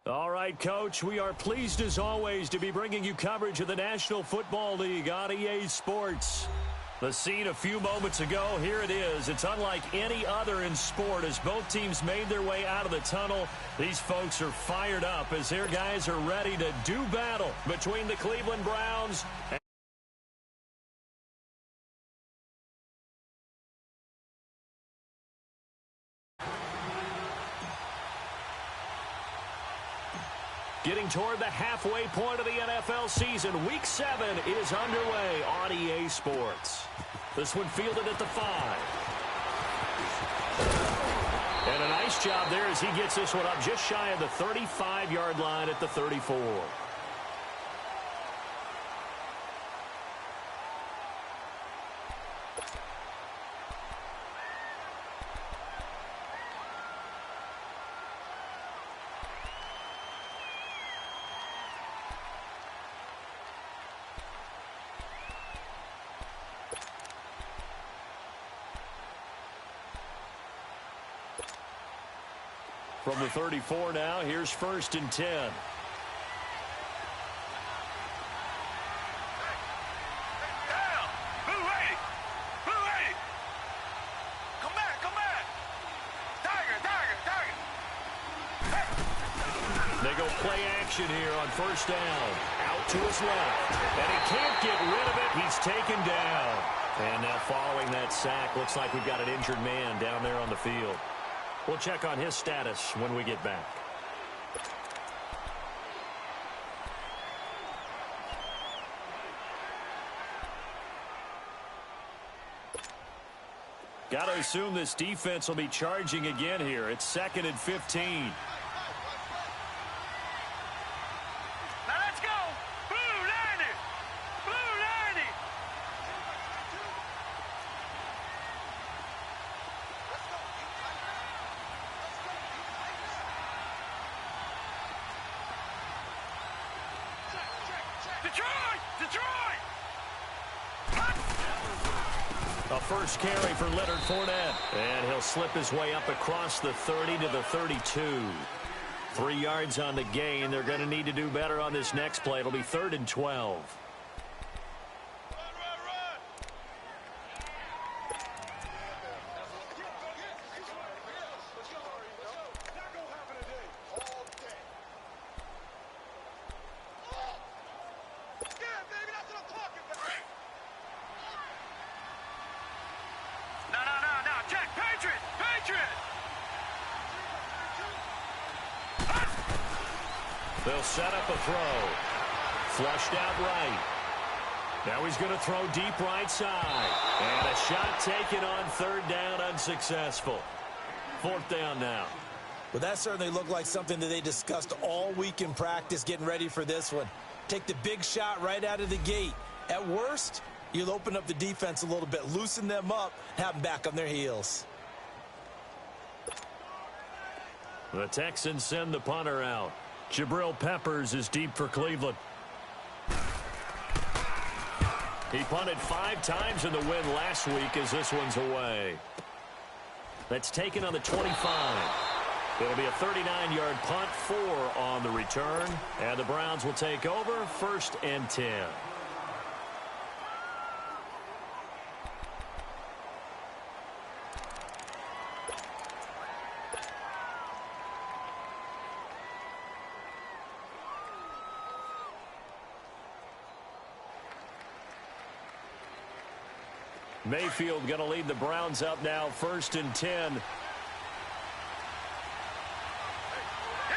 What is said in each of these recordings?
All right, Coach, we are pleased as always to be bringing you coverage of the National Football League on EA Sports. The scene a few moments ago, here it is. It's unlike any other in sport as both teams made their way out of the tunnel. These folks are fired up as their guys are ready to do battle between the Cleveland Browns and getting toward the halfway point of the NFL season. Week 7 is underway on EA Sports. This one fielded at the 5. And a nice job there as he gets this one up just shy of the 35-yard line at the 34. From the 34 now, here's 1st and 10. They go play action here on 1st down. Out to his left. And he can't get rid of it. He's taken down. And now following that sack, looks like we've got an injured man down there on the field. We'll check on his status when we get back. Got to assume this defense will be charging again here. It's 2nd and 15. A first carry for Leonard Fournette. And he'll slip his way up across the 30 to the 32. 3 yards on the gain. They're going to need to do better on this next play. It'll be 3rd and 12. They'll set up a throw. Flushed out right. Now he's going to throw deep right side. And a shot taken on 3rd down, unsuccessful. 4th down now. Well, that certainly looked like something that they discussed all week in practice getting ready for this one. Take the big shot right out of the gate. At worst, you'll open up the defense a little bit, loosen them up, have them back on their heels. The Texans send the punter out. Jabril Peppers is deep for Cleveland. He punted 5 times in the win last week as this one's away. That's taken on the 25. It'll be a 39-yard punt, 4 on the return. And the Browns will take over 1st and 10. Mayfield going to lead the Browns up now, 1st and 10. Here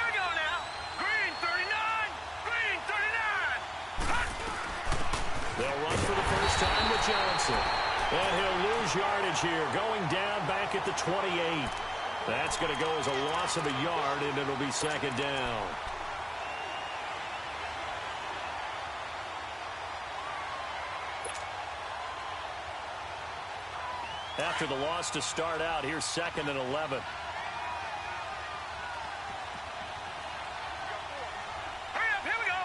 we go now. Green 39. Green 39. They'll run for the first time with Johnson. And he'll lose yardage here, going down back at the 28. That's going to go as a loss of a yard, and it'll be 2nd down. After the loss to start out, here's 2nd and 11. Hurry up, here we go.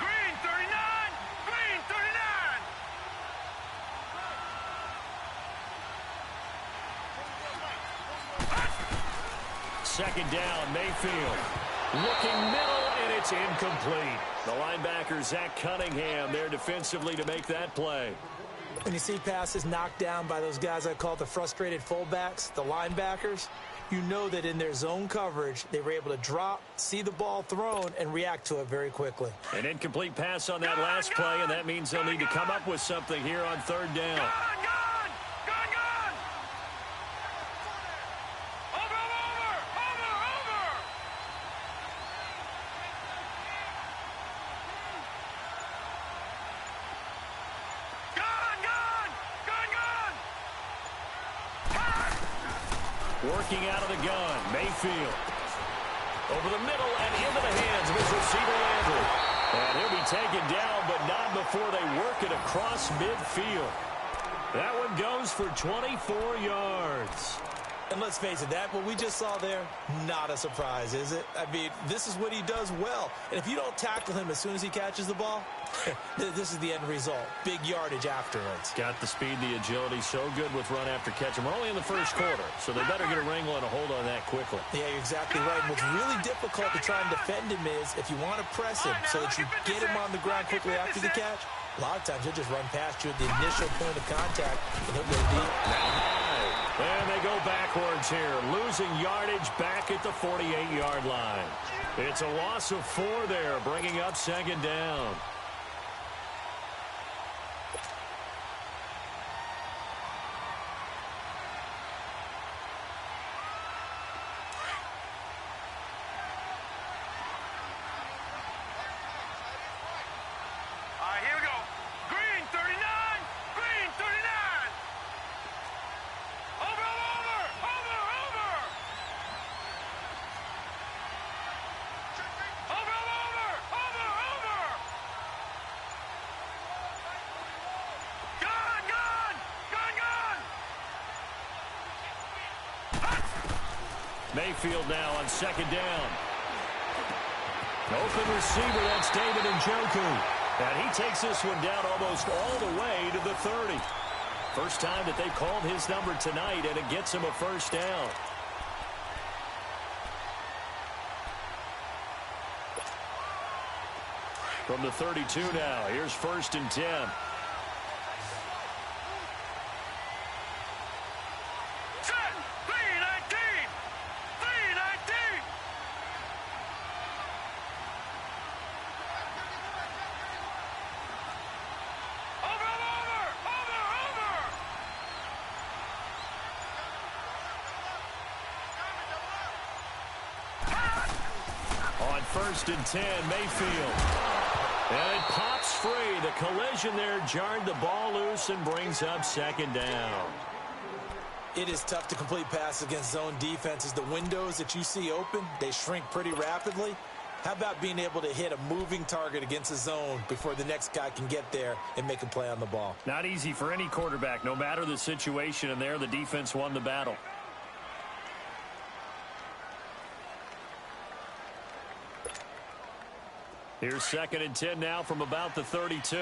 Green 39. Green 39. 2nd down, Mayfield. Looking middle, and it's incomplete. The linebacker, Zach Cunningham, there defensively to make that play. When you see passes knocked down by those guys I call the frustrated fullbacks, the linebackers, you know that in their zone coverage, they were able to drop, see the ball thrown, and react to it very quickly. An incomplete pass on that last play, and that means they'll need to come up with something here on third down. Gone! Over! Working out of the gun, Mayfield. Over the middle and into the hands of his receiver, Landry. And he'll be taken down, but not before they work it across midfield. That one goes for 24 yards. And let's face it, what we just saw there, not a surprise, is it? I mean, this is what he does well. And if you don't tackle him as soon as he catches the ball, this is the end result. Big yardage afterwards. Got the speed, the agility, so good with run after catch. And we're only in the first quarter, so they better get a wrangle and a hold on that quickly. Yeah, you're exactly right. And what's really difficult to try and defend him is if you want to press him so that you get him on the ground quickly after the catch, a lot of times he'll just run past you at the initial point of contact, and he'll go deep. And they go backwards here, losing yardage back at the 48-yard line. It's a loss of 4 there, bringing up second down. Here we go. Green 39. Green 39. Over. Gone. Mayfield now on second down. Open receiver, that's David Njoku. And he takes this one down almost all the way to the 30. First time that they've called his number tonight, and it gets him a first down. From the 32 now, here's 1st and 10. On 1st and 10, Mayfield. And it pops free. The collision there jarred the ball loose and brings up second down. It is tough to complete passes against zone defenses. The windows that you see open, they shrink pretty rapidly. How about being able to hit a moving target against a zone before the next guy can get there and make a play on the ball? Not easy for any quarterback, no matter the situation, and there the defense won the battle. Here's 2nd and 10 now from about the 32.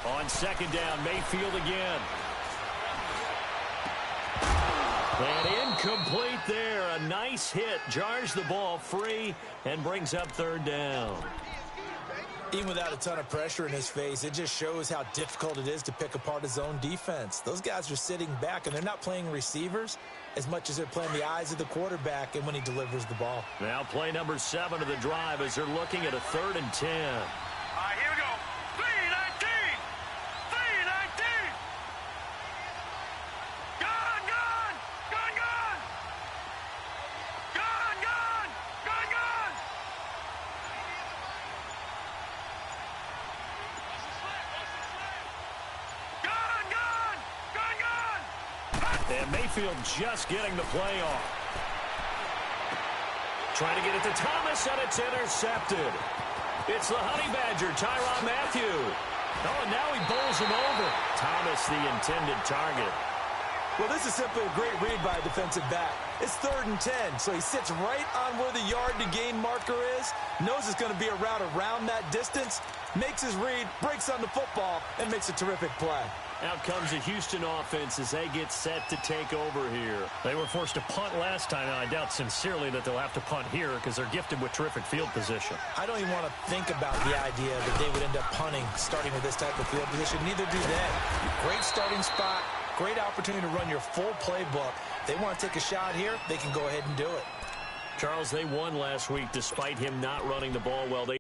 On 2nd down, Mayfield again. And incomplete there. A nice hit. Jars the ball free and brings up 3rd down. Even without a ton of pressure in his face, it just shows how difficult it is to pick apart his own defense. Those guys are sitting back, and they're not playing receivers as much as they're playing the eyes of the quarterback and when he delivers the ball. Now play number 7 of the drive as they're looking at a 3rd and 10. Here we go. 319. 319. Gone. Gone. And Mayfield just getting the play off. Trying to get it to Thomas, and it's intercepted. It's the Honey Badger, Tyrann Mathieu. Oh, and now he bowls him over. Thomas, the intended target. Well, this is simply a great read by a defensive back. It's 3rd and 10, so he sits right on where the yard-to-gain marker is, knows it's going to be a route around that distance, makes his read, breaks on the football, and makes a terrific play. Out comes the Houston offense as they get set to take over here. They were forced to punt last time, and I doubt sincerely that they'll have to punt here because they're gifted with terrific field position. I don't even want to think about the idea that they would end up punting starting with this type of field position. Neither do they. Great starting spot, great opportunity to run your full playbook. If they want to take a shot here, they can go ahead and do it. Charles, they won last week despite him not running the ball well. They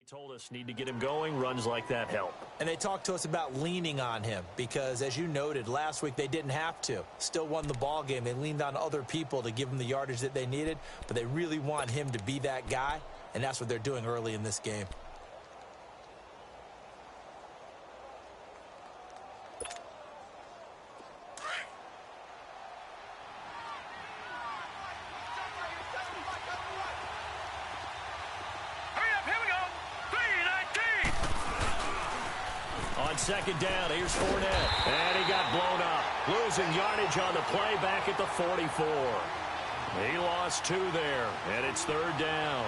told us need to get him going. Runs like that help. And they talked to us about leaning on him because, as you noted, last week they didn't have to. Still won the ball game. They leaned on other people to give them the yardage that they needed, but they really want him to be that guy, and that's what they're doing early in this game. Second down, here's Fournette. And he got blown up. Losing yardage on the play back at the 44. He lost 2 there, and it's 3rd down.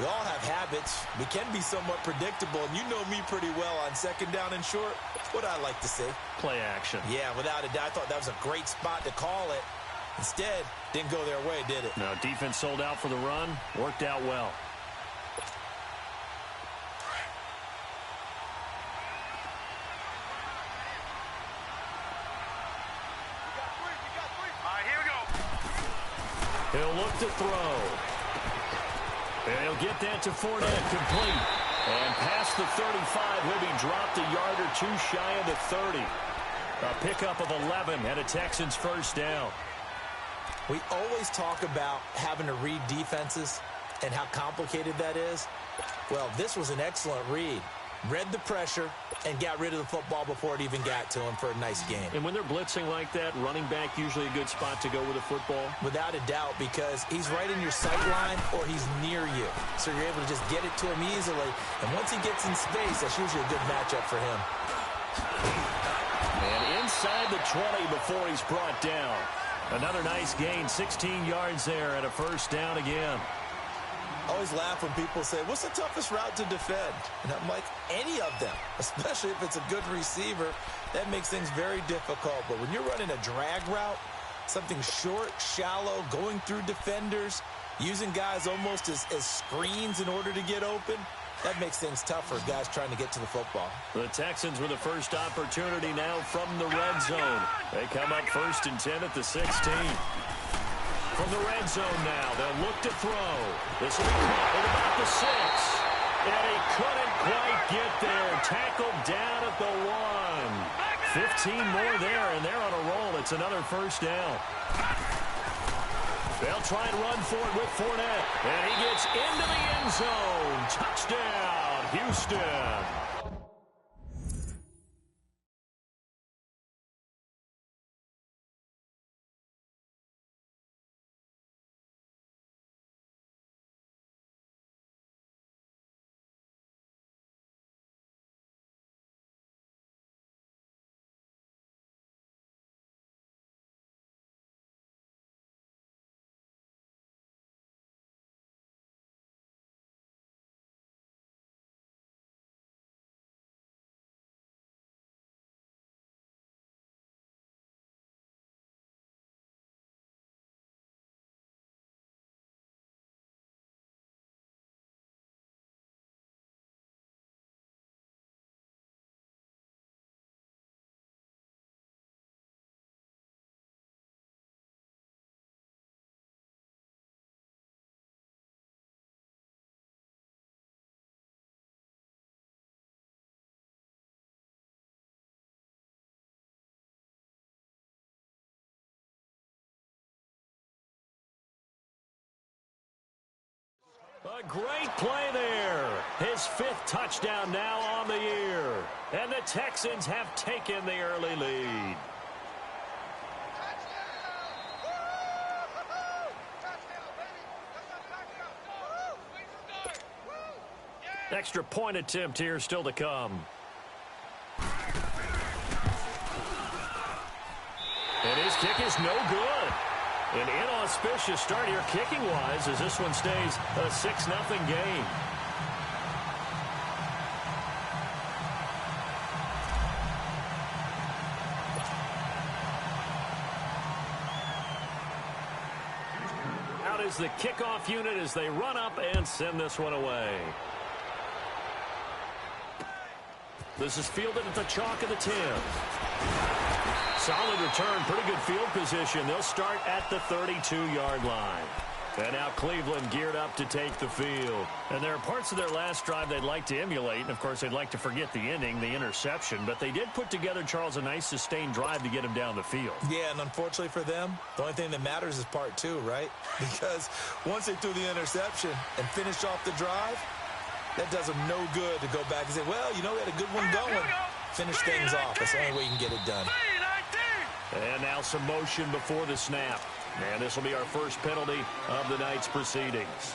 We all have habits. We can be somewhat predictable, and you know me pretty well on 2nd down and short. What I like to see. Play action. Yeah, without a doubt. I thought that was a great spot to call it. Instead, didn't go their way, did it? No, defense sold out for the run. Worked out well. He'll look to throw. And he'll get that to Fournette, complete. And past the 35, he'll be dropped a yard or 2 shy of the 30. A pickup of 11 and a Texans first down. We always talk about having to read defenses and how complicated that is. Well, this was an excellent read. Read the pressure and got rid of the football before it even got to him for a nice game. And when they're blitzing like that, running back usually a good spot to go with a football? Without a doubt, because he's right in your sight line or he's near you. So you're able to just get it to him easily. And once he gets in space, that's usually a good matchup for him. And inside the 20 before he's brought down. Another nice gain, 16 yards there and a first down again. I always laugh when people say, what's the toughest route to defend? And I'm like, any of them, especially if it's a good receiver. That makes things very difficult. But when you're running a drag route, something short, shallow, going through defenders, using guys almost as screens in order to get open, that makes things tough for guys trying to get to the football. The Texans with the first opportunity now from the red zone. They come up 1st and 10 at the 16. From the red zone now, they'll look to throw. This will be caught at about the 6. And he couldn't quite get there. Tackled down at the 1. 15 more there, and they're on a roll. It's another first down. They'll try and run for it with Fournette. And he gets into the end zone. Touchdown, Houston. A great play there. His 5th touchdown now on the year. And the Texans have taken the early lead. Extra point attempt here still to come. And his kick is no good. An inauspicious start here kicking-wise as this one stays a 6-0 game. Out is the kickoff unit as they run up and send this one away. This is fielded at the chalk of the 10. Solid return, pretty good field position. They'll start at the 32-yard line. And now Cleveland geared up to take the field. And there are parts of their last drive they'd like to emulate. And, of course, they'd like to forget the ending, the interception. But they did put together, Charles, a nice sustained drive to get him down the field. Yeah, and unfortunately for them, the only thing that matters is part 2, right? Because once they threw the interception and finished off the drive, that does them no good to go back and say, well, you know, we had a good one going. Finish things off. That's the only way you can get it done. And now some motion before the snap. And this will be our first penalty of the night's proceedings.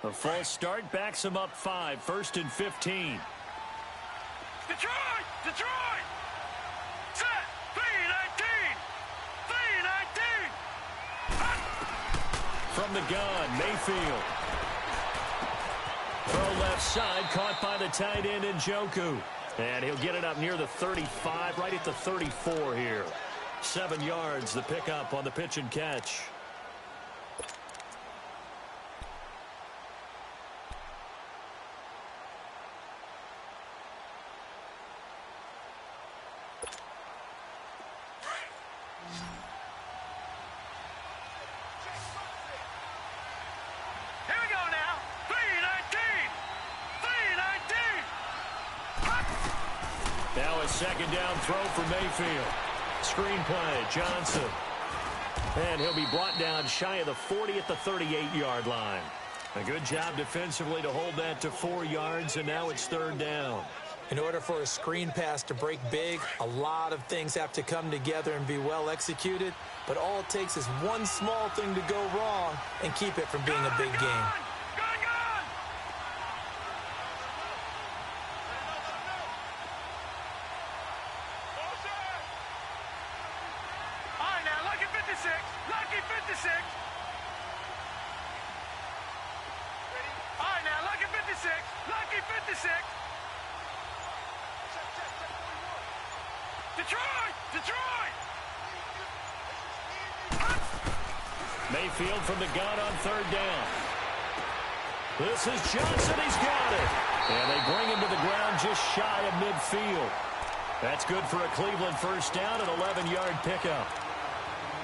A false start backs him up 5, 1st and 15. Detroit! Detroit! Set! 3-19! 3-19! From the gun, Mayfield. Throw left side, caught by the tight end Njoku. And he'll get it up near the 35, right at the 34 here. 7 yards, the pickup on the pitch and catch. Second down throw for Mayfield. Screen play, Johnson. And he'll be brought down shy of the 40 at the 38-yard line. A good job defensively to hold that to 4 yards, and now it's 3rd down. In order for a screen pass to break big, a lot of things have to come together and be well executed. But all it takes is one small thing to go wrong and keep it from being a big game. Mayfield from the gun on 3rd down. This is Johnson. He's got it. And they bring him to the ground just shy of midfield. That's good for a Cleveland first down, an 11-yard pickup.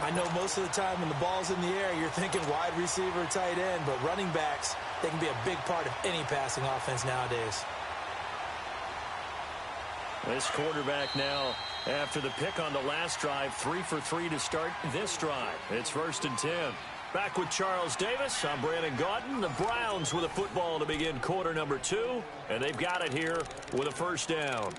I know most of the time when the ball's in the air, you're thinking wide receiver, tight end, but running backs, they can be a big part of any passing offense nowadays. This quarterback now, after the pick on the last drive, 3 for 3 to start this drive. It's 1st and 10. Back with Charles Davis. I'm Brandon Gaudin. The Browns with a football to begin quarter number 2, and they've got it here with a first down.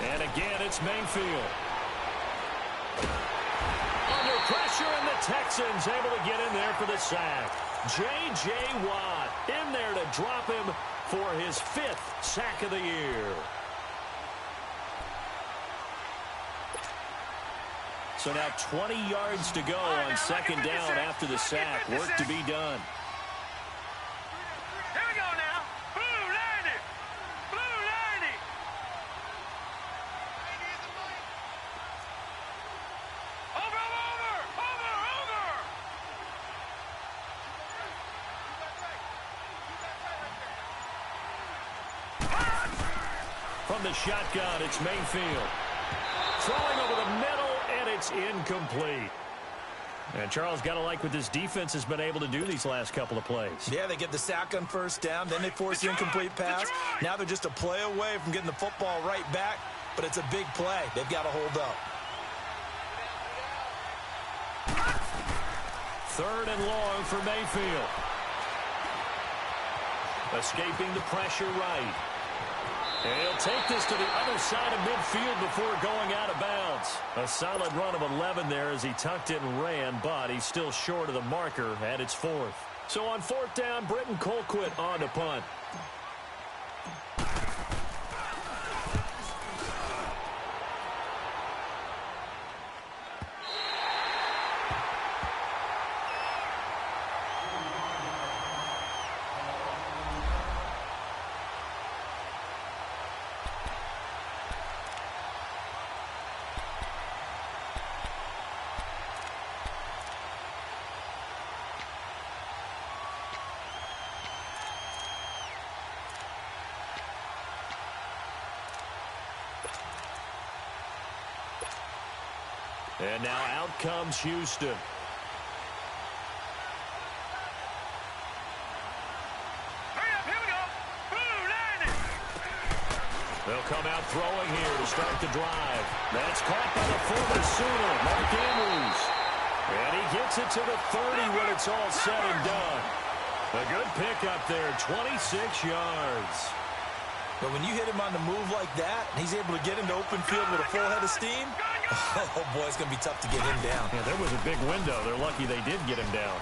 And again, it's Mayfield. Under pressure, and the Texans able to get in there for the sack. J.J. Watt in there to drop him for his 5th sack of the year. So now 20 yards to go on second down after the sack. Work to be done. Here we go now. Blue 90. Blue 90. Over. From the shotgun, it's Mayfield. Throwing over the middle, and it's incomplete. And Charles, got to like what this defense has been able to do these last couple of plays. Yeah, they get the sack on first down, then they force the incomplete pass. Now they're just a play away from getting the football right back, but it's a big play. They've got to hold up. Third and long for Mayfield. Escaping the pressure right. And he'll take this to the other side of midfield before going out of bounds. A solid run of 11 there as he tucked it and ran, but he's still short of the marker at its fourth. So on fourth down, Britton Colquitt on to punt. And now out comes Houston. Hurry up, here we go. Blue 90. They'll come out throwing here to start the drive. That's caught by the former Sooner, Mark Andrews. And he gets it to the 30 when it's all said and done. A good pickup there, 26 yards. But when you hit him on the move like that, and he's able to get into open field with a full head of steam, oh, boy, it's going to be tough to get him down. Yeah, there was a big window. They're lucky they did get him down.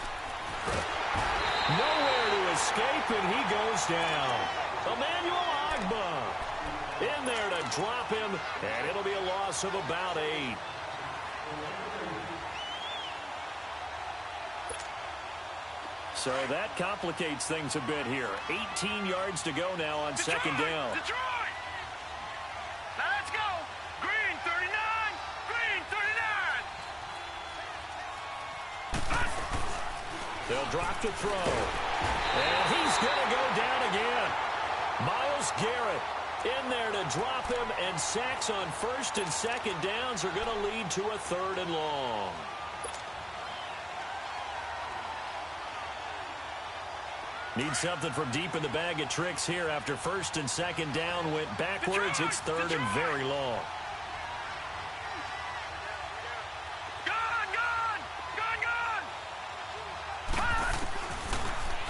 Nowhere to escape, and he goes down. Emmanuel Agba in there to drop him, and it'll be a loss of about 8. So that complicates things a bit here. 18 yards to go now on second down. Detroit! Now let's go. Green 39. Green 39. They'll drop to throw. And he's going to go down again. Myles Garrett in there to drop him, and sacks on first and second downs are going to lead to a third and long. Need something from deep in the bag of tricks here after first and second down went backwards. It's third and very long.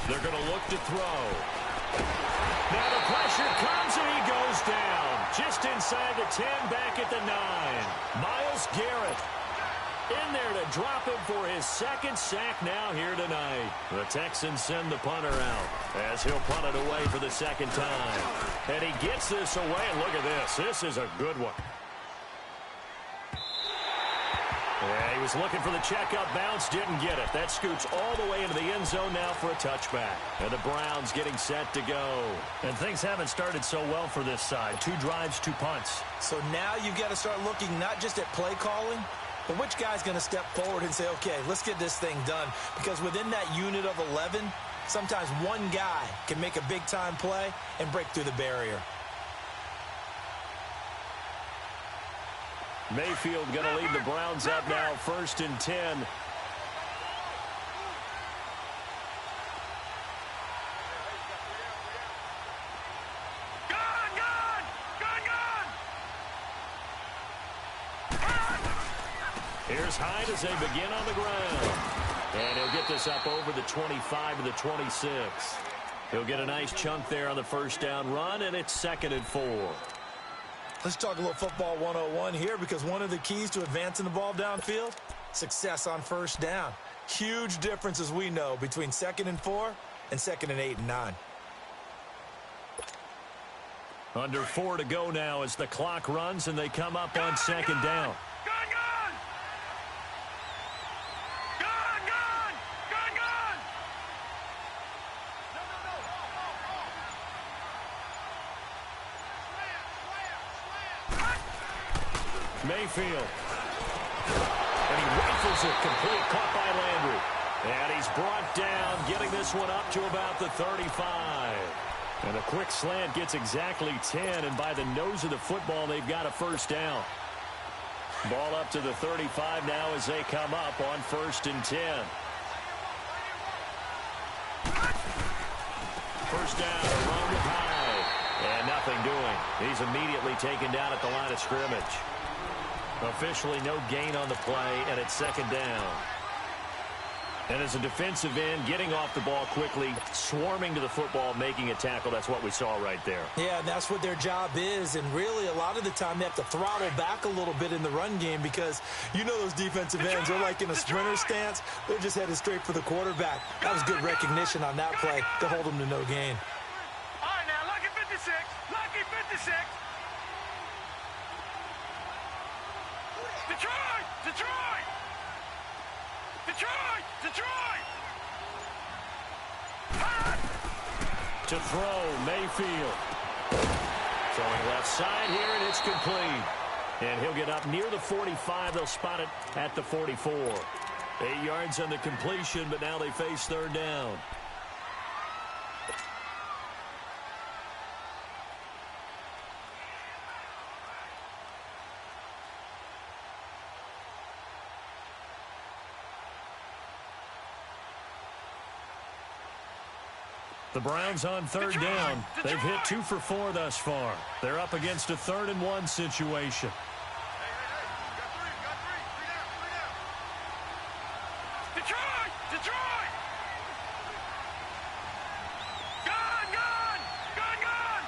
They're going to look to throw. Now the pressure comes and he goes down. Just inside the 10, back at the 9. Myles Garrett in there to drop him for his second sack now here tonight. The Texans send the punter out as he'll punt it away for the second time. And he gets this away, and look at this. This is a good one. Yeah, he was looking for the checkup bounce, didn't get it. That scoots all the way into the end zone now for a touchback. And the Browns getting set to go. And things haven't started so well for this side. 2 drives, 2 punts. So now you've got to start looking not just at play calling, but which guy's going to step forward and say, okay, let's get this thing done. Because within that unit of 11, sometimes one guy can make a big-time play and break through the barrier. Mayfield going to lead the Browns up now, first and 10. Here's Hyde as they begin on the ground. And he'll get this up over the 25 to the 26. He'll get a nice chunk there on the first down run, and it's second and 4. Let's talk a little football 101 here, because one of the keys to advancing the ball downfield, success on first down. Huge difference, as we know, between second and 4 and second and 8 and 9. Under 4 to go now as the clock runs and they come up on second down. Mayfield. And he rifles it complete, caught by Landry. And he's brought down, getting this one up to about the 35. And a quick slant gets exactly 10, and by the nose of the football, they've got a first down. Ball up to the 35 now as they come up on 1st and 10. First down, a run with Hyde. And nothing doing. He's immediately taken down at the line of scrimmage. Officially no gain on the play, and it's 2nd down. And as a defensive end, getting off the ball quickly, swarming to the football, making a tackle, that's what we saw right there. Yeah, and that's what their job is. And really, a lot of the time, they have to throttle back a little bit in the run game because you know those defensive ends are like in a sprinter stance. They're just headed straight for the quarterback. That was good recognition on that play to hold them to no gain. All right, now, lucky 56. Lucky 56. Detroit! Detroit! Detroit! Detroit! To throw, Mayfield. Throwing left side here, and it's complete. And he'll get up near the 45. They'll spot it at the 44. 8 yards on the completion, but now they face 3rd down. The Browns on 3rd down. They've hit 2 for 4 thus far. They're up against a 3rd and 1 situation. Detroit! Detroit! Gone! Gone! Gone! Gone!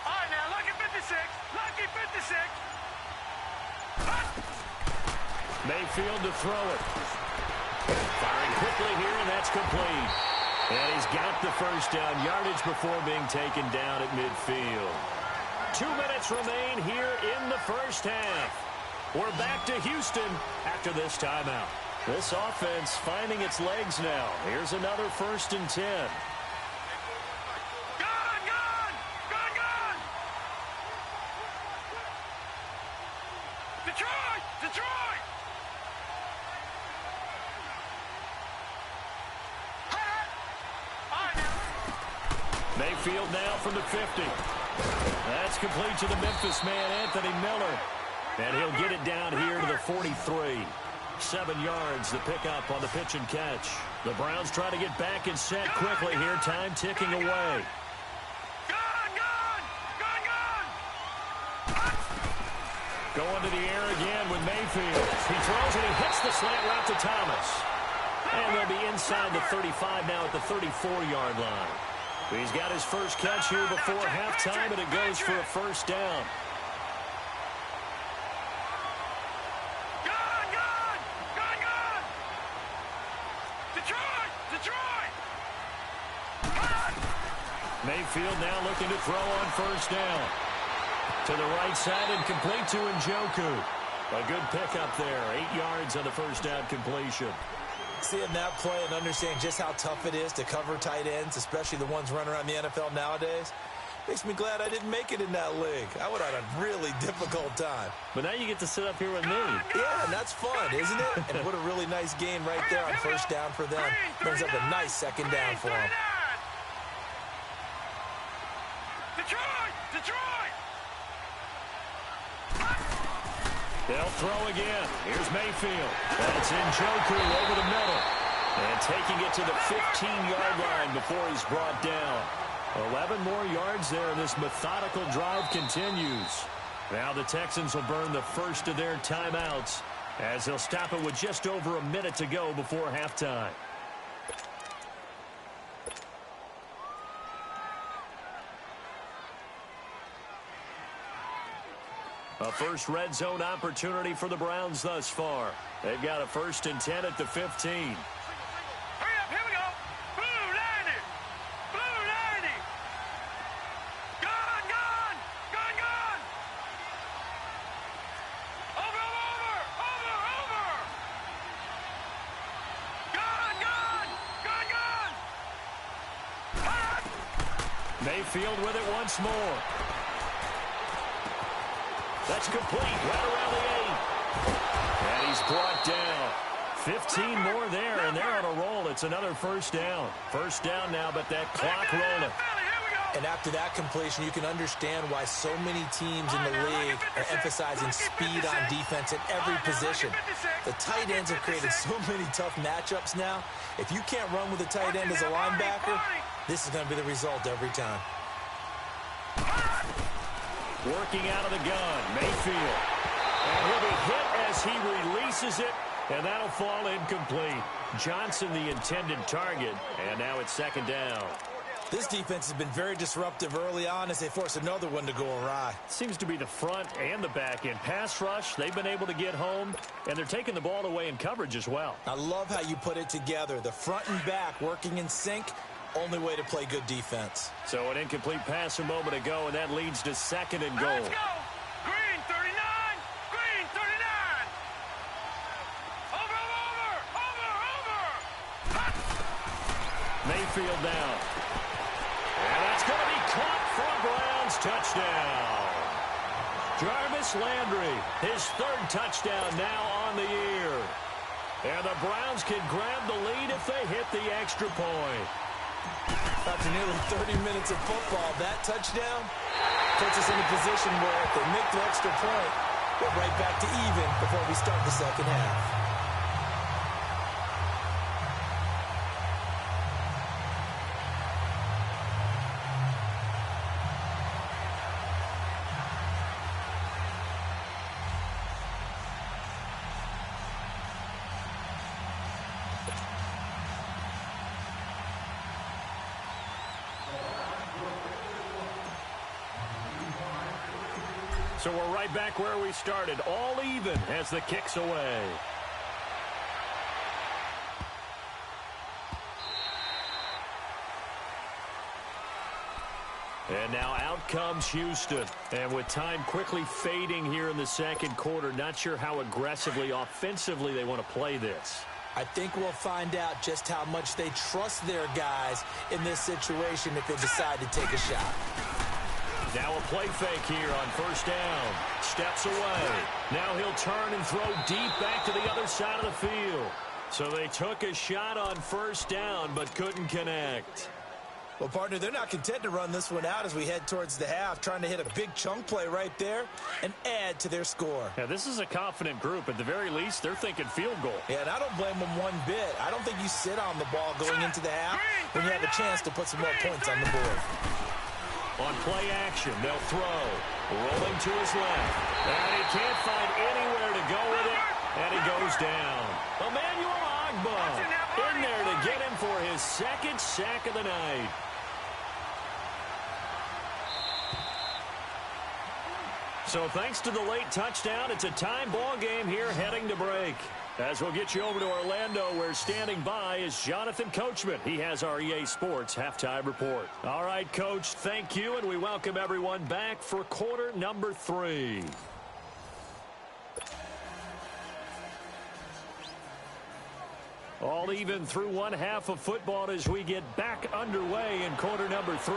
All right, now, lucky 56. Lucky 56. Mayfield to throw it. Firing quickly here, and that's complete. And he's got the first down yardage before being taken down at midfield. 2 minutes remain here in the first half. We're back to Houston after this timeout. This offense finding its legs now. Here's another 1st and 10. Gone! Gone! Gone! Gone! Detroit! Detroit! Mayfield now from the 50. That's complete to the Memphis man, Anthony Miller. And he'll get it down here to the 43. 7 yards, the pickup on the pitch and catch. The Browns try to get back and set quickly here. Time ticking away. Gone! Gone! Gone! Gone! Going to the air again with Mayfield. He throws and he hits the slant route to Thomas. And they'll be inside the 35 now at the 34-yard line. He's got his first catch here before halftime, and it goes for a first down. Gone! Gone! Gone! Gone! Detroit! Detroit! Mayfield now looking to throw on first down. To the right side and complete to Njoku. A good pickup there. 8 yards on the first down completion. Seeing that play and understanding just how tough it is to cover tight ends, especially the ones running around the NFL nowadays, makes me glad I didn't make it in that league. I would have had a really difficult time. But now you get to sit up here with me. Yeah, and that's fun, isn't it? And what a really nice game right there on first down for them. Brings up a nice 2nd down for them. Detroit! Detroit! They'll throw again. Here's Mayfield. That's Njoku over the middle. And taking it to the 15-yard line before he's brought down. 11 more yards there, and this methodical drive continues. Now the Texans will burn the first of their timeouts as they'll stop it with just over a minute to go before halftime. A first red zone opportunity for the Browns thus far. They've got a 1st and 10 at the 15. Hurry up, here we go. Blue 90. Blue 90. Gone, gone. Gone, gone. Over, over, over, over. Gone, gone. Gone, gone. Mayfield with it once more. That's complete right around the 8. And he's brought down. 15 more there, and they're on a roll. It's another first down. First down now, but that clock rolling. And after that completion, you can understand why so many teams in the league are emphasizing speed on defense at every position. The tight ends have created so many tough matchups now. If you can't run with a tight end as a linebacker, this is going to be the result every time. Working out of the gun, Mayfield. And he'll be hit as he releases it, and that'll fall incomplete. Johnson, the intended target, and now it's second down. This defense has been very disruptive early on as they force another one to go awry. Seems to be the front and the back end. Pass rush, they've been able to get home, and they're taking the ball away in coverage as well. I love how you put it together. The front and back working in sync, only way to play good defense. So an incomplete pass a moment ago, and that leads to second and goal. Let's go. Green 39. Green 39. Over. Mayfield down. And that's going to be caught for a Browns touchdown. Jarvis Landry, his third touchdown now on the year. And the Browns can grab the lead if they hit the extra point. After nearly 30 minutes of football, that touchdown puts us in a position where if they make the extra point, we're right back to even before we start the second half. So we're right back where we started, all even as the kick's away. And now out comes Houston. And with time quickly fading here in the second quarter, not sure how aggressively, offensively they want to play this. I think we'll find out just how much they trust their guys in this situation if they decide to take a shot. Now a play fake here on first down. Steps away. Now he'll turn and throw deep back to the other side of the field. So they took a shot on first down but couldn't connect. Well, partner, they're not content to run this one out as we head towards the half, trying to hit a big chunk play right there and add to their score. Now, this is a confident group. At the very least, they're thinking field goal. Yeah, and I don't blame them one bit. I don't think you sit on the ball going into the half when you have a chance to put some more points on the board. On play action, they'll throw. Rolling to his left. And he can't find anywhere to go with it. And he goes down. Emmanuel Ogbah in there to get him for his second sack of the night. So thanks to the late touchdown, it's a time ball game here heading to break. As we'll get you over to Orlando, where standing by is Jonathan Coachman. He has our EA Sports Halftime Report. All right, Coach, thank you, and we welcome everyone back for quarter number 3. All even through one half of football as we get back underway in quarter number 3.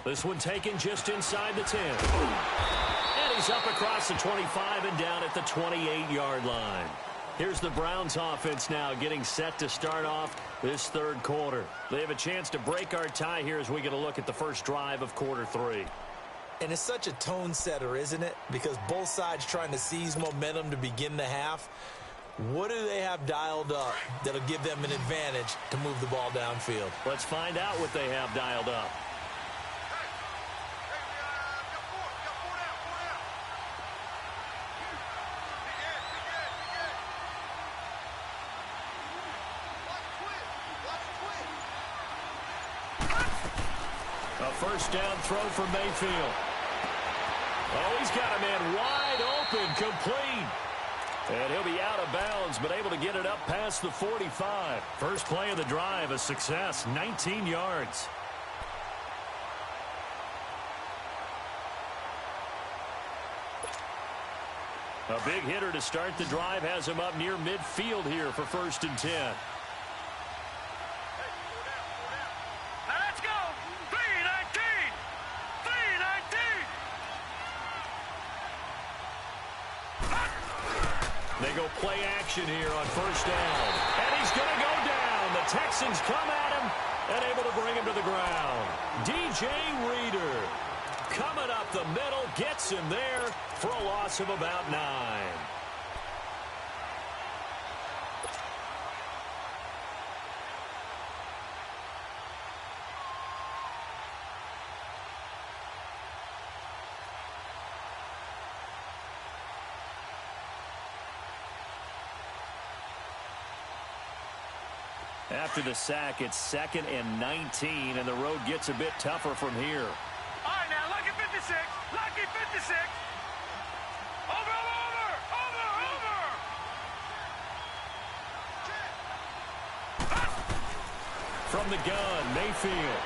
This one taken just inside the 10. And he's up across the 25 and down at the 28-yard line. Here's the Browns offense now getting set to start off this third quarter. They have a chance to break our tie here as we get a look at the first drive of quarter 3. And it's such a tone setter, isn't it? Because both sides trying to seize momentum to begin the half. What do they have dialed up that'll give them an advantage to move the ball downfield? Let's find out what they have dialed up. A first down throw for Mayfield. Oh, he's got a man wide open, complete. And he'll be out of bounds, but able to get it up past the 45. First play of the drive, a success, 19 yards. A big hitter to start the drive has him up near midfield here for first and 10. They go play action here on first down. And he's going to go down. The Texans come at him and able to bring him to the ground. DJ Reader coming up the middle, gets him there for a loss of about 9. After the sack, it's 2nd and 19, and the road gets a bit tougher from here. All right, now, lucky 56. Lucky 56. Over. From the gun, Mayfield.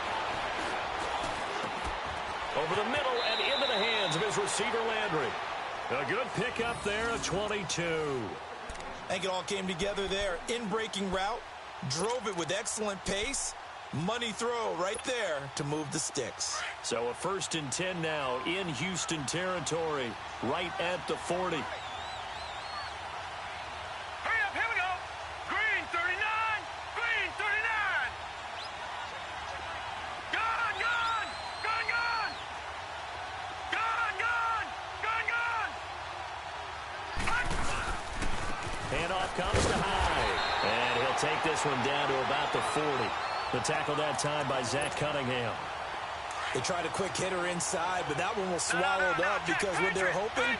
Over the middle and into the hands of his receiver, Landry. A good pickup there of 22. I think it all came together there. In-breaking route. Drove it with excellent pace. Money throw right there to move the sticks. So a 1st and 10 now in Houston territory, right at the 40. Hurry up, here we go. Green 39. Green 39. Gun. Handoff comes to Hyde. And he'll take this one down to about the 40. The tackle that time by Zach Cunningham. They tried a quick hitter inside, but that one was swallowed up because what they're hoping,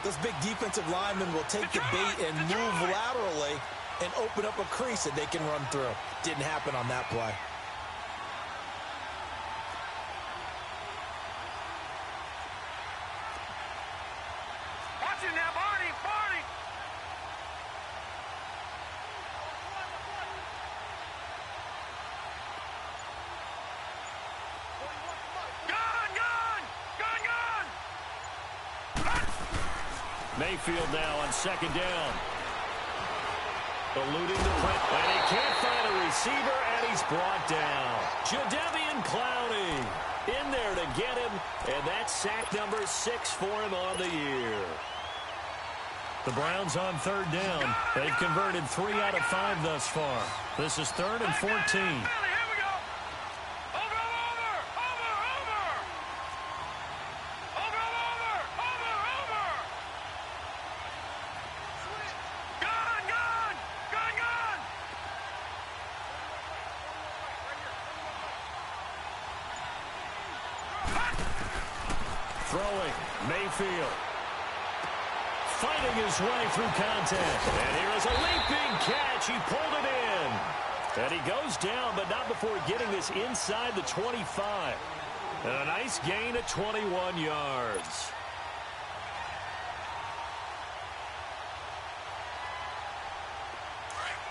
this big defensive lineman will take the bait and move laterally and open up a crease that they can run through. Didn't happen on that play. Watch it now, Barney. Mayfield now on 2nd down. Eluding the print, and he can't find a receiver, and he's brought down. Jadeveon Clowney in there to get him, and that's sack number 6 for him on the year. The Browns on 3rd down. They've converted 3 out of 5 thus far. This is 3rd and 14. Throwing, Mayfield. Fighting his way through contact. And here is a leaping catch. He pulled it in. And he goes down, but not before getting this inside the 25. And a nice gain of 21 yards.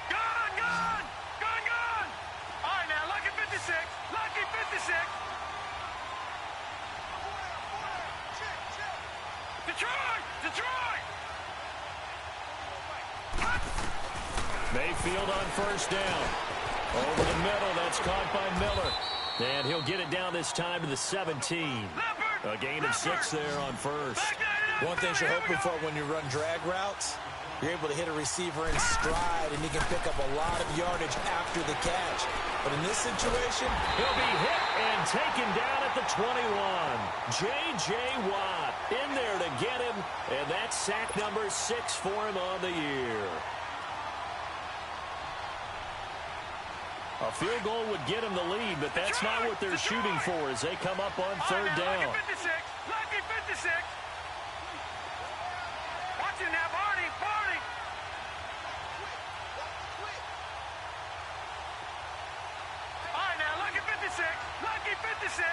Gun! All right, now, lucky 56. Lucky 56. Detroit! Mayfield on 1st down. Over the middle, that's caught by Miller. And he'll get it down this time to the 17. A gain of 6 there on 1st. One thing you're hoping for when you run drag routes, you're able to hit a receiver in stride, and he can pick up a lot of yardage after the catch. But in this situation, he'll be hit and taken down at the 21. J.J. Watt in there to get him, and that's sack number 6 for him on the year. A field goal would get him the lead, but that's not what they're shooting for as they come up on 3rd down. Lucky 56. Watch it now, Barney. All right, now, lucky 56. Lucky 56.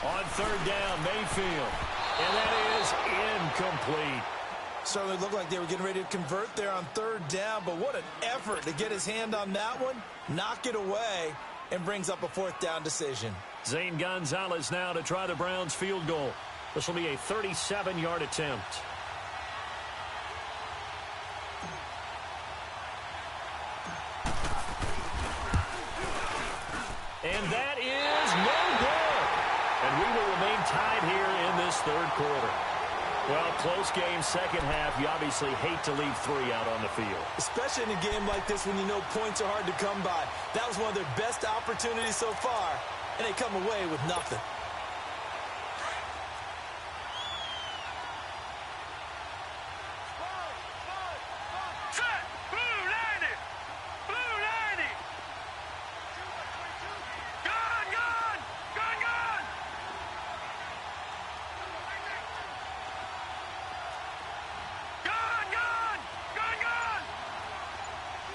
On 3rd down, Mayfield. And that is incomplete. Certainly looked like they were getting ready to convert there on 3rd down, but what an effort to get his hand on that one, knock it away, and brings up a 4th down decision. Zane Gonzalez now to try the Browns field goal. This will be a 37-yard attempt. And that is no good. And we will remain tied here in this 3rd quarter. Well, close game, second half. You obviously hate to leave 3 out on the field. Especially in a game like this when you know points are hard to come by. That was one of their best opportunities so far, and they come away with nothing. Set. Blue 90. Blue 90. Gun, gun. Gun, gun. Gun, gun. Gun, gun.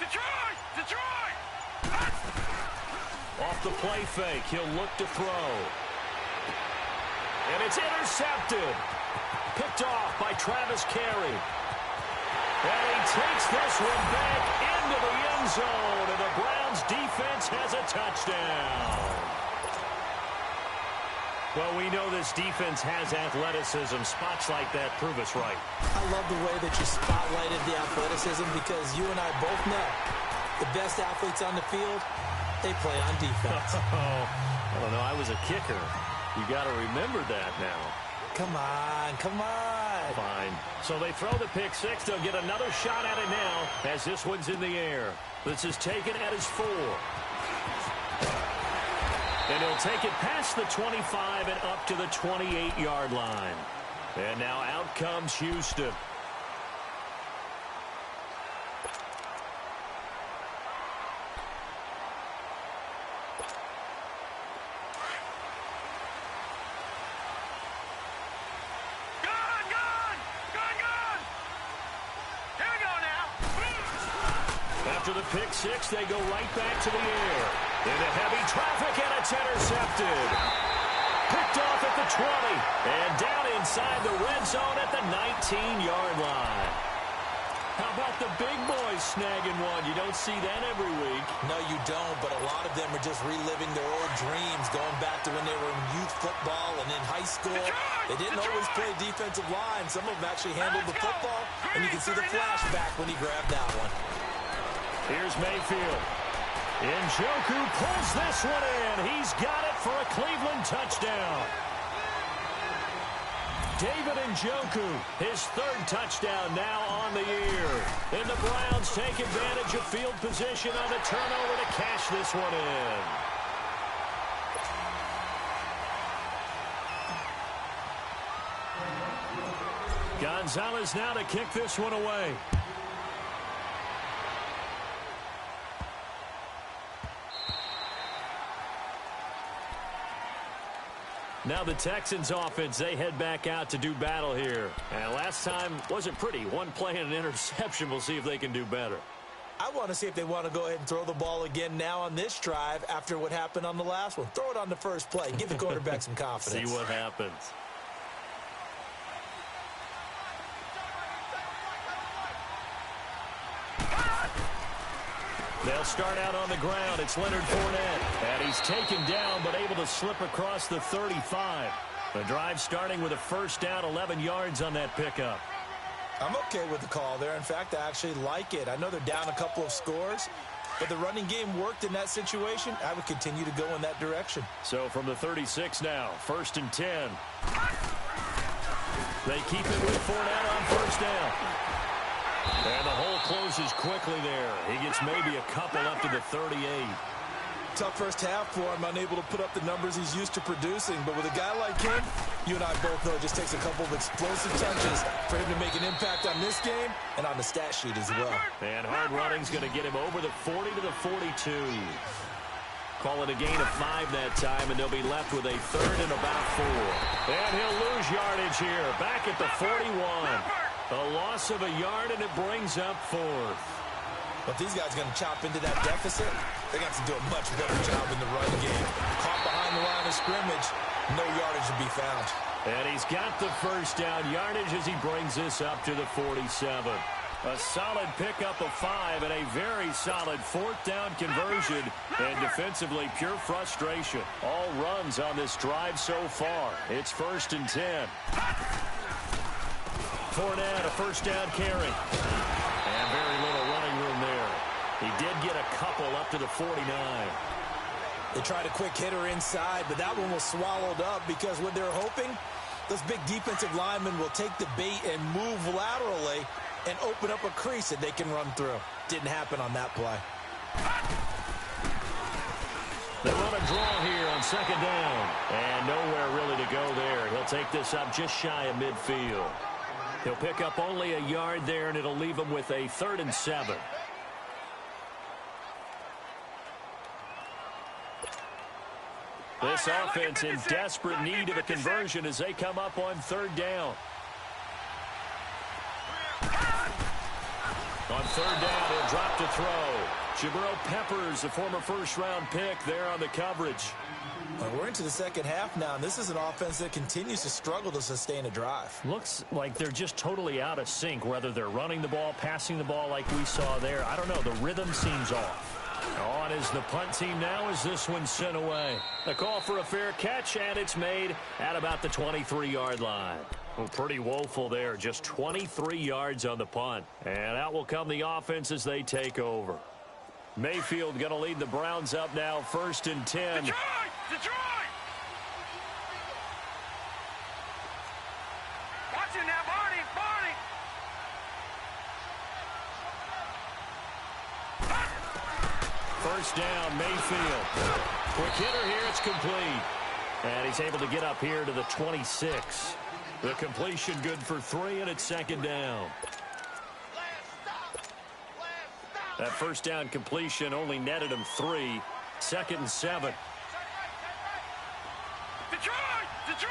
Detroit. Detroit. Off the play fake, he'll look to throw. And it's intercepted. Picked off by Travis Carey. And he takes this one back into the end zone, and the Browns defense has a touchdown. Well, we know this defense has athleticism. Spots like that prove us right. I love the way that you spotlighted the athleticism because you and I both know the best athletes on the field, they play on defense. I don't know. I was a kicker. You got to remember that now. Come on, come on. Fine. So they throw the pick six. They'll get another shot at it now as this one's in the air. This is taken at his 4. And he'll take it past the 25 and up to the 28-yard line. And now out comes Houston. After the pick six, they go right back to the air. Into heavy traffic, and it's intercepted. Picked off at the 20, and down inside the red zone at the 19-yard line. How about the big boys snagging one? You don't see that every week. No, you don't, but a lot of them are just reliving their old dreams, going back to when they were in youth football and in high school. They didn't always play defensive line. Some of them actually handled the football, and you can see the flashback when he grabbed that one. Here's Mayfield. Njoku pulls this one in. He's got it for a Cleveland touchdown. David Njoku, his 3rd touchdown now on the year. And the Browns take advantage of field position on the turnover to cash this one in. Gonzalez now to kick this one away. Now the Texans offense, they head back out to do battle here. And last time wasn't pretty. One play and an interception. We'll see if they can do better. I want to see if they want to go ahead and throw the ball again now on this drive after what happened on the last one. Throw it on the first play. Give the quarterback some confidence. See what happens. They'll start out on the ground. It's Leonard Fournette. And he's taken down, but able to slip across the 35. The drive starting with a first down, 11 yards on that pickup. I'm okay with the call there. In fact, I actually like it. I know they're down a couple of scores, but the running game worked in that situation. I would continue to go in that direction. So from the 36 now, 1st and 10. They keep it with Fournette on first down. And the hole closes quickly there. He gets maybe a couple up to the 38. Tough first half for him, unable to put up the numbers he's used to producing. But with a guy like him, you and I both know it just takes a couple of explosive touches for him to make an impact on this game and on the stat sheet as well. And hard running's going to get him over the 40 to the 42. Call it a gain of 5 that time, and they'll be left with a 3rd and about 4. And he'll lose yardage here, back at the 41. A loss of a yard, and it brings up 4th. But these guys are going to chop into that deficit. They're going to have to do a much better job in the run game. Caught behind the line of scrimmage, no yardage to be found. And he's got the first down yardage as he brings this up to the 47. A solid pickup of 5 and a very solid 4th down conversion. And defensively, pure frustration. All runs on this drive so far. It's 1st and 10. Fournette, a first down carry. And very little running room there. He did get a couple up to the 49. They tried a quick hitter inside, but that one was swallowed up because what they're hoping, Those big defensive linemen will take the bait and move laterally and open up a crease that they can run through. Didn't happen on that play. They run a draw here on second down. And nowhere really to go there. He'll take this up just shy of midfield. He'll pick up only a yard there, and it'll leave him with a 3rd and 7. This offense in desperate need of a conversion as they come up on 3rd down. On 3rd down, he'll drop to throw. Jabril Peppers, a former first-round pick, there on the coverage. Well, we're into the second half now, and this is an offense that continues to struggle to sustain a drive. Looks like they're just totally out of sync, whether they're running the ball, passing the ball like we saw there. I don't know. The rhythm seems off. On is the punt team now as this one's sent away. A call for a fair catch, and it's made at about the 23-yard line. Well, pretty woeful there. Just 23 yards on the punt. And out will come the offense as they take over. Mayfield going to lead the Browns up now, 1st and 10. Detroit! Detroit! Watch it now, Barney! Barney! First down, Mayfield. Quick hitter here, it's complete. And he's able to get up here to the 26. The completion good for 3, and it's 2nd down. That first down completion only netted him 3. 2nd and 7. Detroit! Detroit!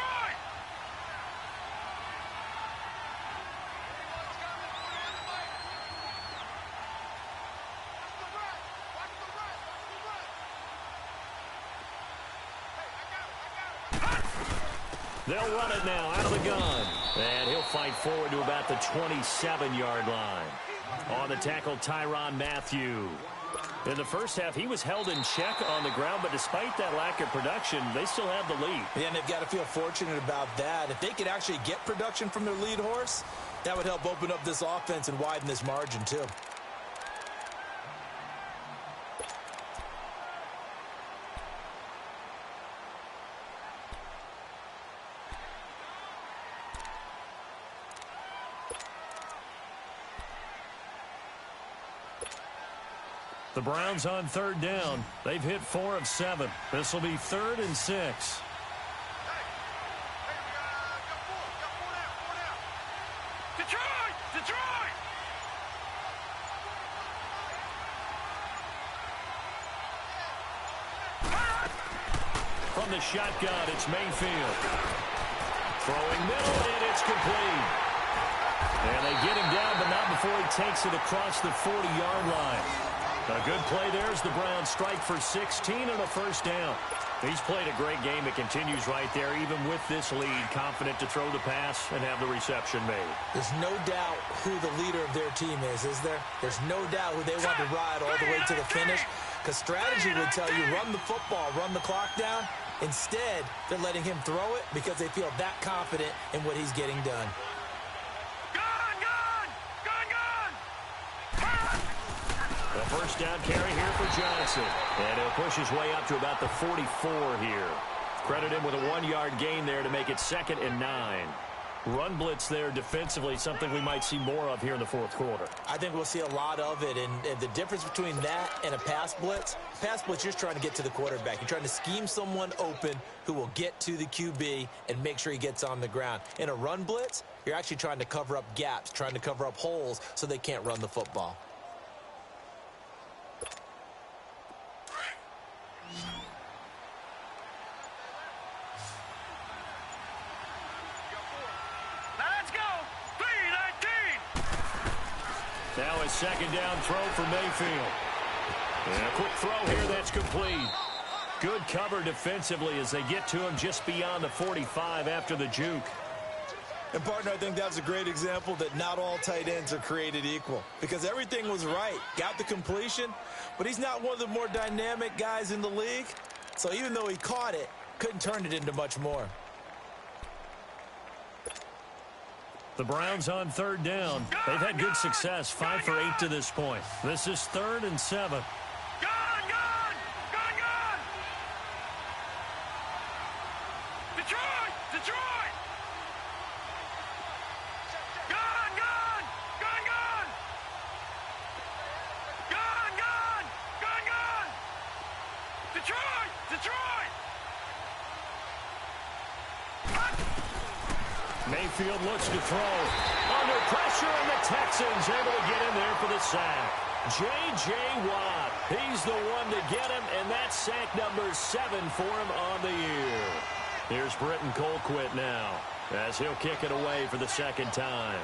They'll run it now out of the gun. And he'll fight forward to about the 27-yard line. On the tackle, Tyrann Mathieu. In the first half, he was held in check on the ground, but despite that lack of production, they still have the lead. Yeah, and they've got to feel fortunate about that. If they could actually get production from their lead horse, that would help open up this offense and widen this margin, too. The Browns on 3rd down. They've hit 4 of 7. This will be 3rd and 6. Detroit! Detroit! From the shotgun, it's Mayfield. Throwing middle, and it's complete. And they get him down, but not before he takes it across the 40-yard line. A good play there as the Browns strike for 16 and a first down. He's played a great game. It continues right there, even with this lead, confident to throw the pass and have the reception made. There's no doubt who the leader of their team is there? There's no doubt who they want to ride all the way to the finish, because strategy would tell you run the football, run the clock down. Instead, they're letting him throw it because they feel that confident in what he's getting done. The first down carry here for Johnson. And he'll push his way up to about the 44 here. Credit him with a 1-yard gain there to make it 2nd and 9. Run blitz there defensively, something we might see more of here in the 4th quarter. I think we'll see a lot of it, and the difference between that and a pass blitz, you're just trying to get to the quarterback. You're trying to scheme someone open who will get to the QB and make sure he gets on the ground. In a run blitz, you're actually trying to cover up gaps, trying to cover up holes so they can't run the football. Now a 2nd down throw for Mayfield. And a quick throw here that's complete. Good cover defensively as they get to him just beyond the 45 after the juke. And, partner, I think that was a great example that not all tight ends are created equal, because everything was right. Got the completion, but he's not one of the more dynamic guys in the league. So even though he caught it, couldn't turn it into much more. The Browns on 3rd down. They've had good success, 5 for 8 to this point. This is 3rd and 7. Detroit! Detroit! Mayfield looks to throw. Under pressure, and the Texans able to get in there for the sack. J.J. Watt, he's the one to get him, and that's sack number 7 for him on the year. Here's Britton Colquitt now, as he'll kick it away for the second time.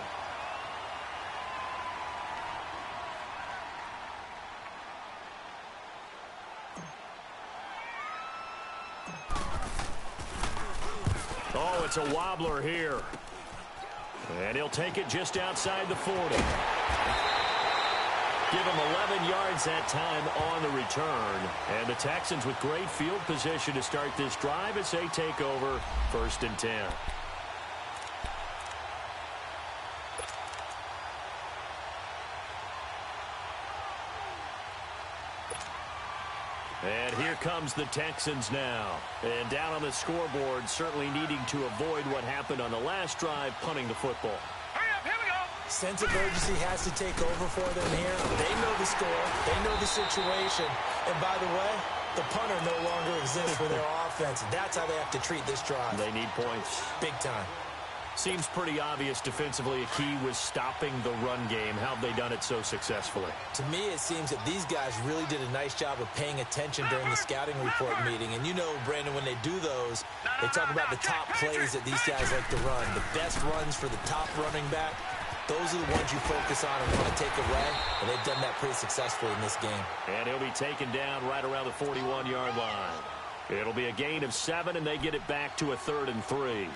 Oh, it's a wobbler here. And he'll take it just outside the 40. Give him 11 yards that time on the return. And the Texans with great field position to start this drive as they take over 1st and 10. And here comes the Texans now. And down on the scoreboard, certainly needing to avoid what happened on the last drive, punting the football. Hurry up, here we go. Sense of urgency has to take over for them here. They know the score. They know the situation. And by the way, the punter no longer exists for their offense. That's how they have to treat this drive. They need points. Big time. Seems pretty obvious defensively a key was stopping the run game. How have they done it so successfully? To me, it seems that these guys really did a nice job of paying attention during the scouting report meeting. And you know, Brandon, when they do those, they talk about the top plays that these guys like to run. The best runs for the top running back, those are the ones you focus on and want to take away. And they've done that pretty successfully in this game. And he'll be taken down right around the 41-yard line. It'll be a gain of 7, and they get it back to a 3rd and 3.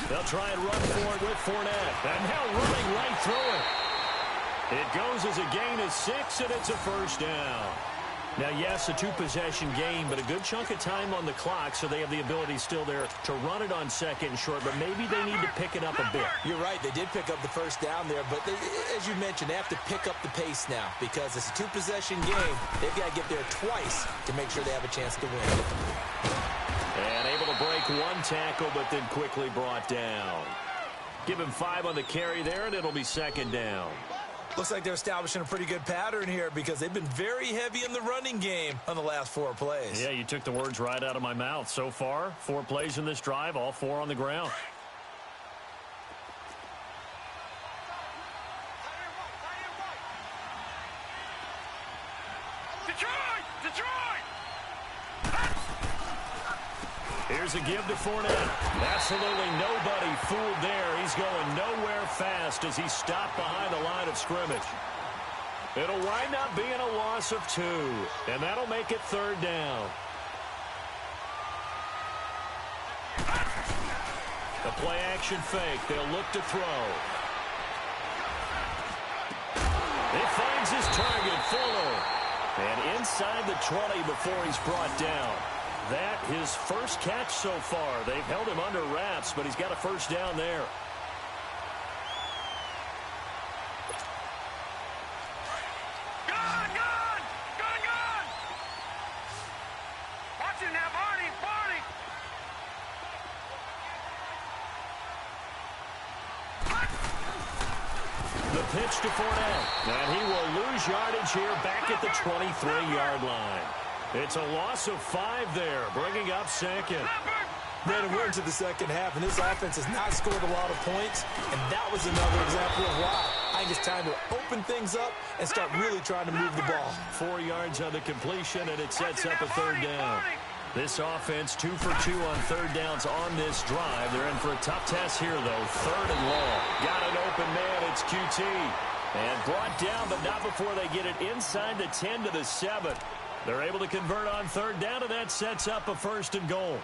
They'll try and run for it with Fournette. And now running right through it. It goes as a gain of 6, and it's a 1st down. Now, yes, a 2-possession game, but a good chunk of time on the clock, so they have the ability still there to run it on 2nd and short, but maybe they need to pick it up a bit. You're right. They did pick up the 1st down there, but as you mentioned, they have to pick up the pace now because it's a 2-possession game. They've got to get there twice to make sure they have a chance to win. And able to break 1 tackle, but then quickly brought down. Give him 5 on the carry there, and it'll be 2nd down. Looks like they're establishing a pretty good pattern here because they've been very heavy in the running game on the last 4 plays. Yeah, you took the words right out of my mouth. So far, 4 plays in this drive, all 4 on the ground. Detroit! Here's a give to Fournette. Absolutely nobody fooled there. He's going nowhere fast as he's stopped behind the line of scrimmage. It'll wind up being a loss of 2, and that'll make it 3rd down. The play-action fake. They'll look to throw. He finds his target, Fuller. And inside the 20 before he's brought down. That his first catch so far. They've held him under wraps, but he's got a 1st down there. Gone! Watch it now, Barney! The pitch to Fournette. And he will lose yardage here back at the 23-yard line. It's a loss of 5 there, bringing up 2nd. Brandon, we're into the second half, and this offense has not scored a lot of points, and that was another example of why. I think it's time to open things up and start really trying to move the ball. 4 yards on the completion, and it sets up a 3rd down. This offense 2 for 2 on 3rd downs on this drive. They're in for a tough test here, though. 3rd and long. Got an open man. It's QT. And brought down, but not before they get it inside the 10 to the 7. They're able to convert on 3rd down, and that sets up a 1st and goal.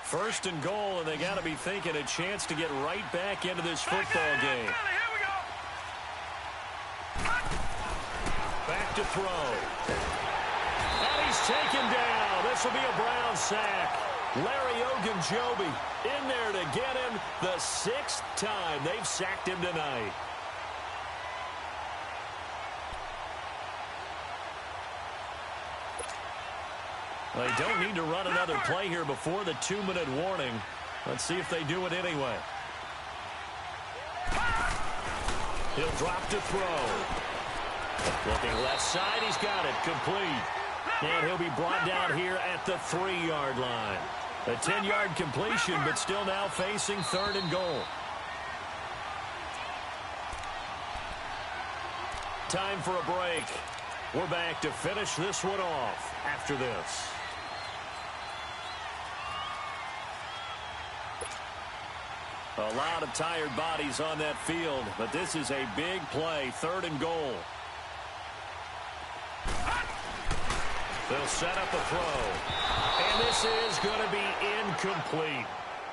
First and goal, and they got to be thinking a chance to get right back into this football game. Back to throw. And he's taken down. This will be a Brown sack. Larry Ogunjobi in there to get him the 6th time they've sacked him tonight. They don't need to run another play here before the 2-minute warning. Let's see if they do it anyway. He'll drop to throw. Looking left side, he's got it. Complete. And he'll be brought down here at the 3-yard line. A 10-yard completion, but still now facing 3rd and goal. Time for a break. We're back to finish this one off after this. A lot of tired bodies on that field, but this is a big play, 3rd and goal. They'll set up a throw. And this is going to be incomplete.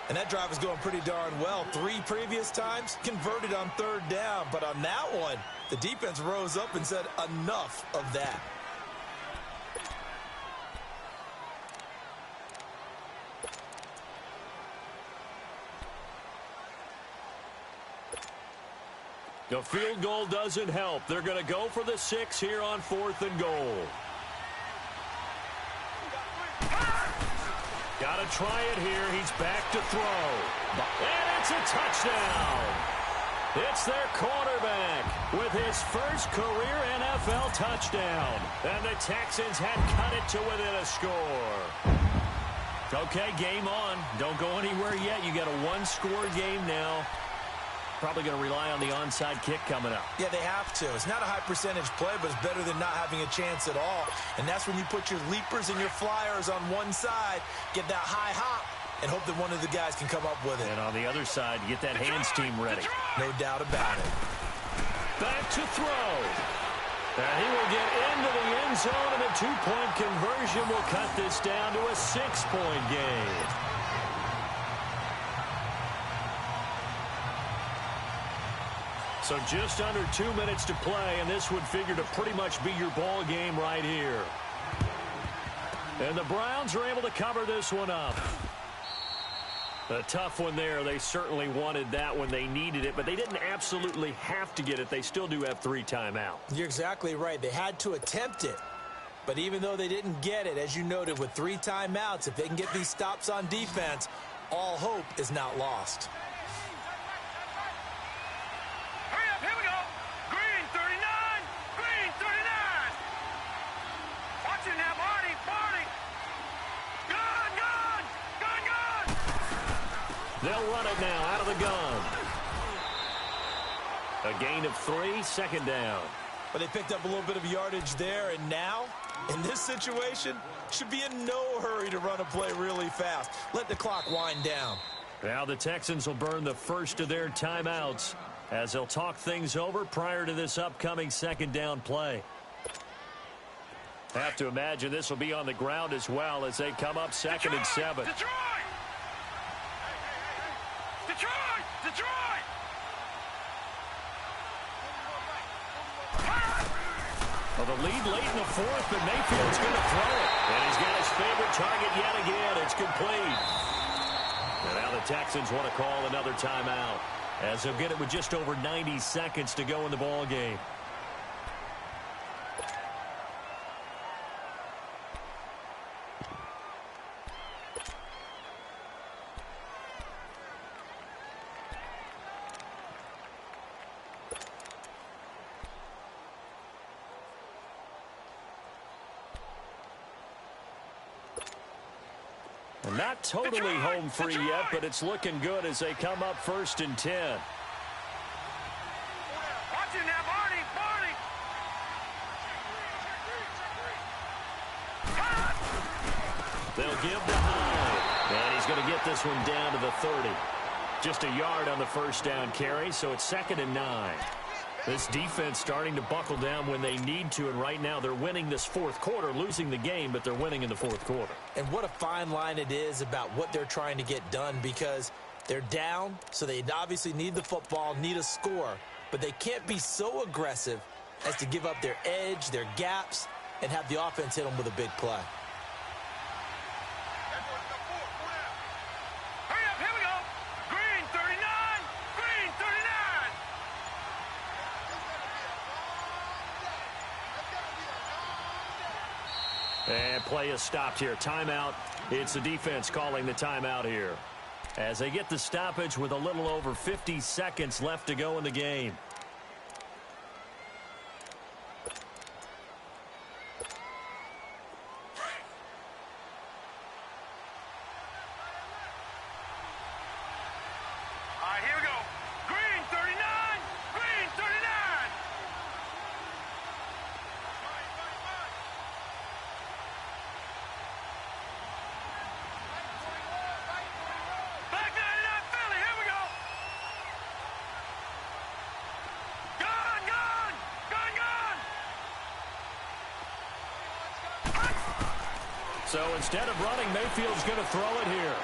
And that drive is going pretty darn well. 3 previous times converted on 3rd down. But on that one, the defense rose up and said enough of that. The field goal doesn't help. They're going to go for the 6 here on 4th and goal. Got to try it here. He's back to throw. And it's a touchdown. It's their quarterback with his first career NFL touchdown. And the Texans had cut it to within a score. Okay, game on. Don't go anywhere yet. You got a 1-score game now. Probably going to rely on the onside kick coming up. Yeah, they have to. It's not a high percentage play, but it's better than not having a chance at all. And that's when you put your leapers and your flyers on one side, get that high hop, and hope that one of the guys can come up with it. And on the other side, get that hands team ready. No doubt about it. Back to throw. And he will get into the end zone, and a 2-point conversion will cut this down to a 6-point game. So just under 2 minutes to play, and this would figure to pretty much be your ball game right here. And the Browns are able to cover this one up. A tough one there. They certainly wanted that when they needed it, but they didn't absolutely have to get it. They still do have 3 timeouts. You're exactly right. They had to attempt it. But even though they didn't get it, as you noted, with 3 timeouts, if they can get these stops on defense, all hope is not lost. They'll run it now out of the gun. A gain of 3, 2nd down. But they picked up a little bit of yardage there, and now, in this situation, should be in no hurry to run a play really fast. Let the clock wind down. Now the Texans will burn the first of their timeouts as they'll talk things over prior to this upcoming 2nd down play. Have to imagine this will be on the ground as well as they come up 2nd and 7. Detroit! Well, the lead late in the 4th, but Mayfield's going to throw it. And he's got his favorite target yet again. It's complete. And now the Texans want to call another timeout as they'll get it with just over 90 seconds to go in the ball game. Not totally home free yet, but it's looking good as they come up 1st and 10. Watch it now, Barney! They'll give to Hyde. And he's going to get this one down to the 30. Just a yard on the 1st down carry, so it's 2nd and 9. This defense starting to buckle down when they need to, and right now they're winning this 4th quarter, losing the game, but they're winning in the 4th quarter. And what a fine line it is about what they're trying to get done, because they're down, so they obviously need the football, need a score, but they can't be so aggressive as to give up their edge, their gaps, and have the offense hit them with a big play. And play is stopped here. Timeout. It's the defense calling the timeout here, as they get the stoppage with a little over 50 seconds left to go in the game. All right, here we go. Green 39. Green 39. Back 99 Philly. Here we go. Gone, gone. Gone, gone. So instead of running, Mayfield's going to throw it here.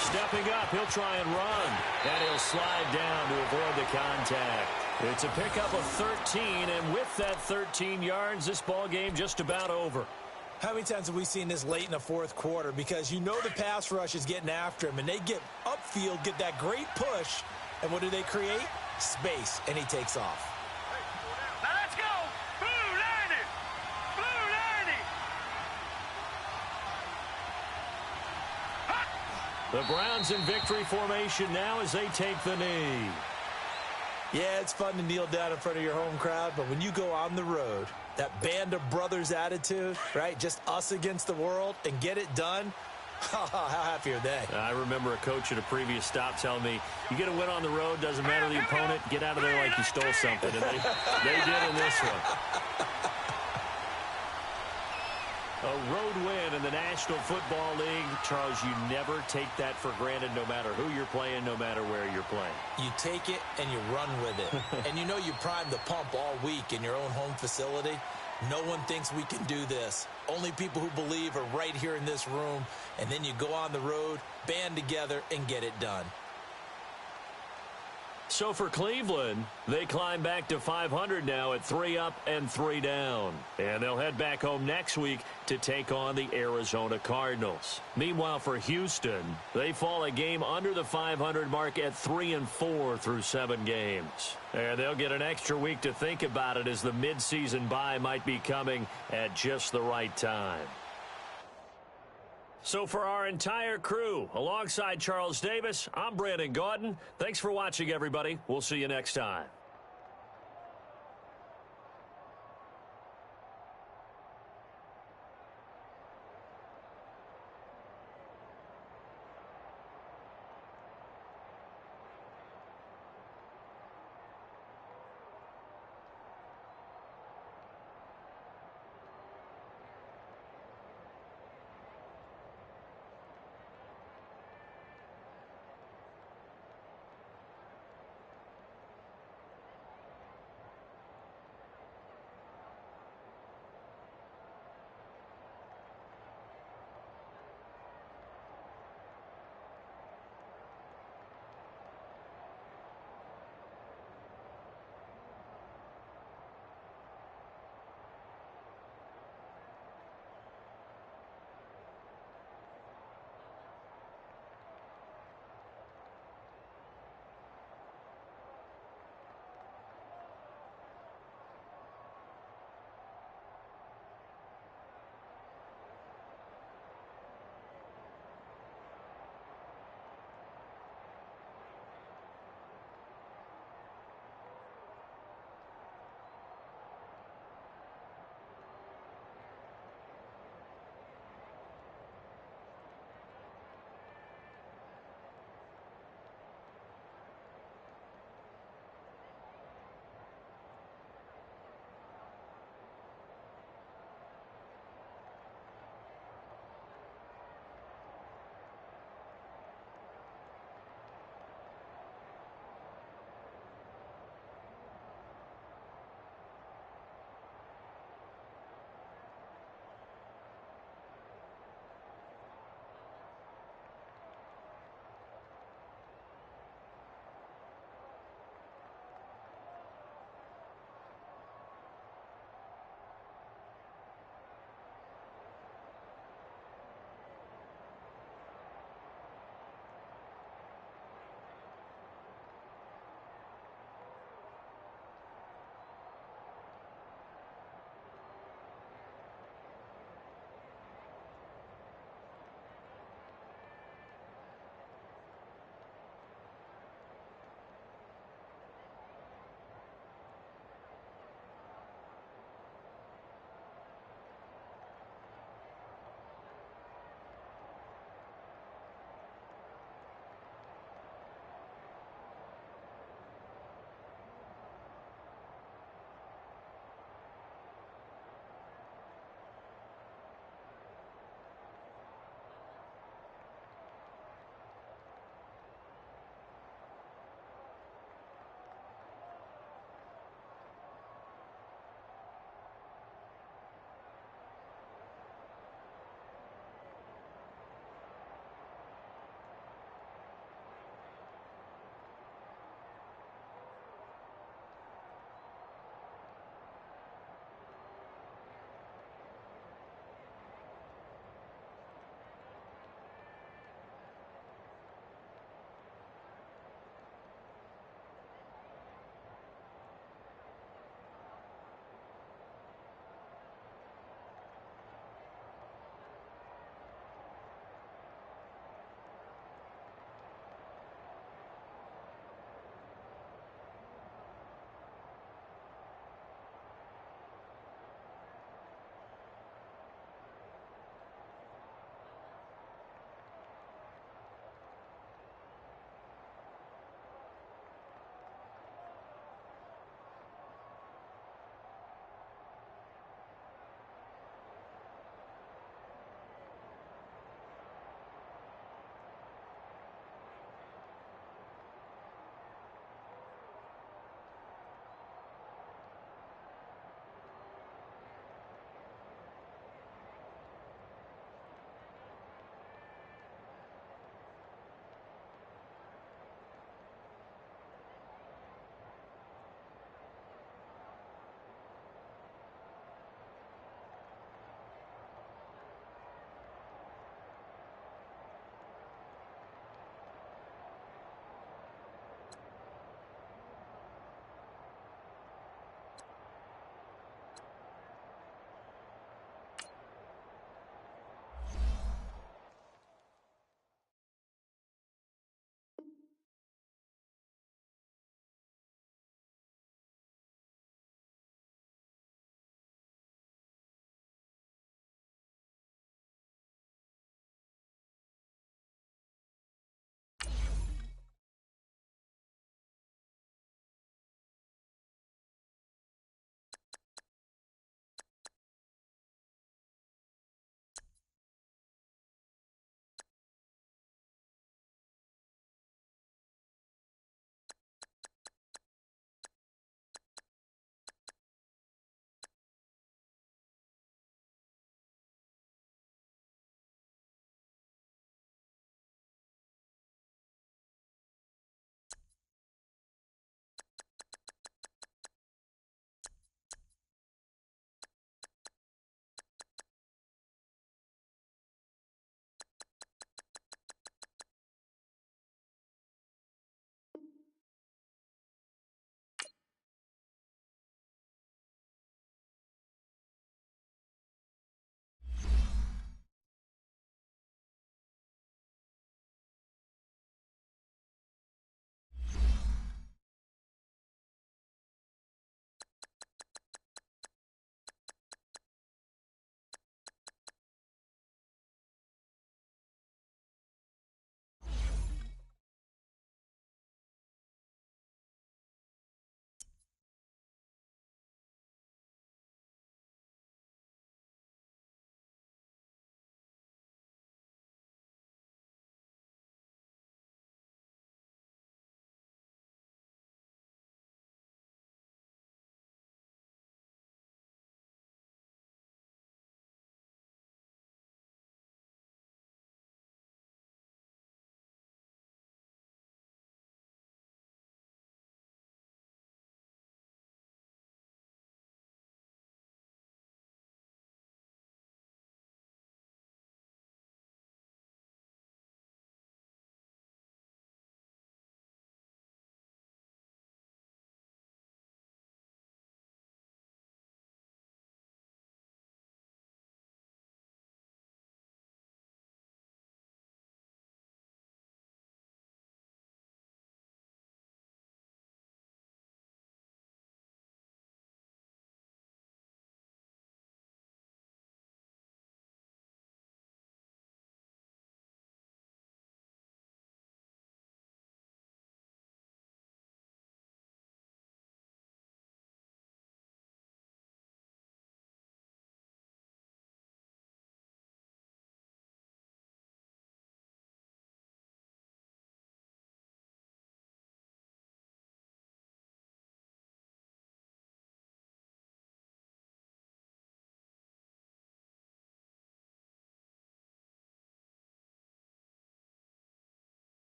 Stepping up, he'll try and run. And he'll slide down to avoid the contact. It's a pickup of 13, and with that 13 yards, this ball game just about over. How many times have we seen this late in the fourth quarter? Because you know the pass rush is getting after him, and they get upfield, get that great push, and what do they create? Space, and he takes off. Now let's go. Blue 90. Blue 90. The Browns in victory formation now as they take the knee. Yeah, it's fun to kneel down in front of your home crowd, but when you go on the road, that band of brothers attitude, right? Just us against the world and get it done. How happy are they? I remember a coach at a previous stop telling me, you get a win on the road, doesn't matter the opponent, get out of there like you stole something. And they did in this one. A road win in the National Football League. Charles, you never take that for granted no matter who you're playing, no matter where you're playing. You take it and you run with it. And you know you prime the pump all week in your own home facility. No one thinks we can do this. Only people who believe are right here in this room. And then you go on the road, band together, and get it done. So for Cleveland, they climb back to 500 now at 3 up and 3 down. And they'll head back home next week to take on the Arizona Cardinals. Meanwhile, for Houston, they fall a game under the 500 mark at 3-4 through 7 games. And they'll get an extra week to think about it, as the midseason bye might be coming at just the right time. So for our entire crew, alongside Charles Davis, I'm Brandon Gaudin. Thanks for watching, everybody. We'll see you next time.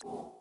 you.